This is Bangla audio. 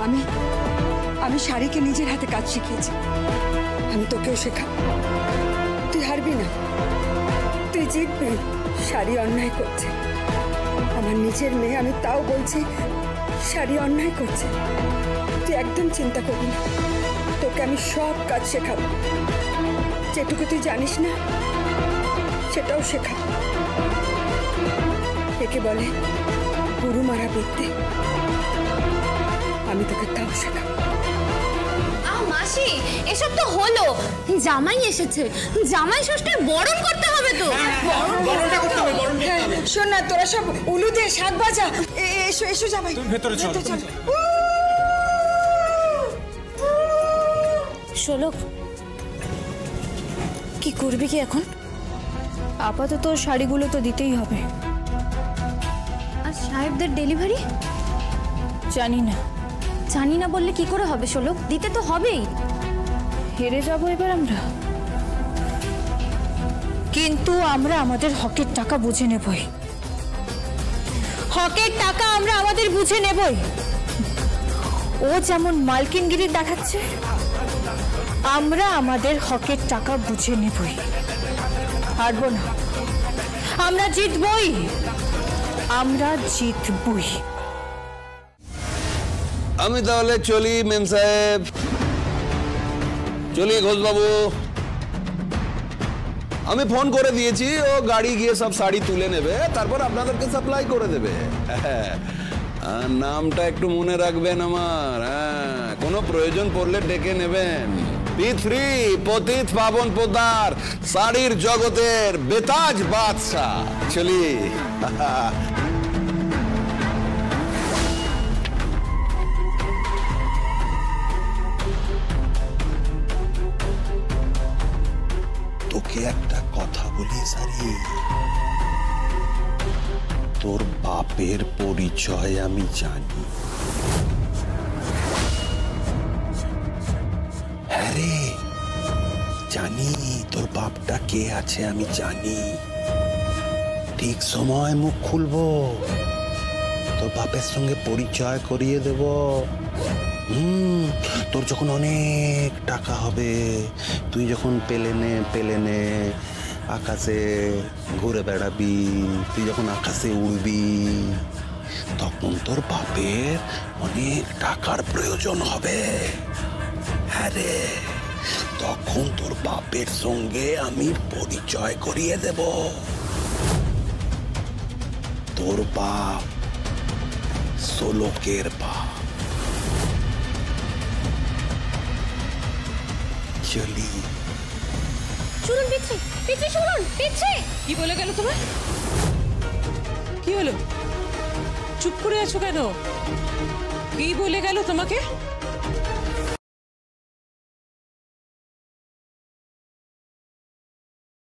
আমি আমি শাড়িকে নিজের হাতে কাজ শিখিয়েছি, আমি তোকেও শেখাবো। তুই হারবি না, তুই জিতবি। শাড়ি অন্যায় করছে, আমার নিজের মেয়ে, আমি তাও বলছি শাড়ি অন্যায় করছে। তুই একদম চিন্তা করবি না, তোকে আমি সব কাজ শেখাবো। যেটুকু তুই জানিস না সেটাও শেখাবো। একে বলে গুরু মারা বিদ্যে, আমি তোকে তাও শেখাবো। মাসি, এসব তো হলো, জামাই এসেছে, জামাই ষষ্ঠীর বরণ করতে হবে তো। বরণটা করতে হবে, বরণটা করতে হবে। শোন না, তোরা সব উলু দিয়ে শাক বাজা। এসো এসো জামাই, তুমি ভেতরে চল। শোলক, কি করবি কি এখন? আপাতত শাড়িগুলো তো দিতেই হবে। আর সাহেবদের ডেলিভারি? জানি না। জানি না বললে কি করে হবে শোলক, দিতে তো হবেই। হেরে যাবো এবার আমরা, কিন্তু আমরা আমাদের হকের টাকা বুঝে নেবই। হকের টাকা আমরা আমাদের বুঝে নেবই। ও যেমন মালকিনগিরি দেখাচ্ছে, আমরা আমাদের হকের টাকা বুঝে নেবই। হারবো না, আমরা জিতবই, আমরা জিতবই। আমি তাহলে চলি মেম সাহেব, চলি ঘোষবাবু। আমি ফোন করে দিয়েছি, ও গাড়ি গিয়ে সব শাড়ি তুলে নেবে, তারপর আপনাদেরকে সাপ্লাই করে দেবে। নামটা একটু মনে রাখবেন আমার। হ্যাঁ, কোনো প্রয়োজন পড়লে ডেকে নেবেন। পিতৃ পতিত পাবন পোদ্দার, শাড়ির জগতের বেতাজ বাদশাহ। চলি। তোকে একটা কথা বলি সারি, তোর বাপের পরিচয় আমি জানি। হ্যাঁ রে, জানি তোর বাপটা কে আছে, আমি জানি। ঠিক সময় মুখ খুলবো, তোর বাপের সঙ্গে পরিচয় করিয়ে দেব। তোর যখন অনেক টাকা হবে, তুই যখন পেলেনে আকাশে ঘুরে বেড়াবি, তুই যখন আকাশে উড়বি, তখন তোর বাপের অনেক টাকার প্রয়োজন হবে। হ্যাঁ রে, তখন তোর বাপের সঙ্গে আমি পরিচয় করিয়ে দেব। তোর বাপ শোলকের বাপ। চলি। শুনুন পিচ্ছি, পিচ্ছি শুনুন, পিচ্ছি। কি বলে গেল তোমার? কি হলো? চুপ করে আছো কেন? কি বলে গেল তোমাকে?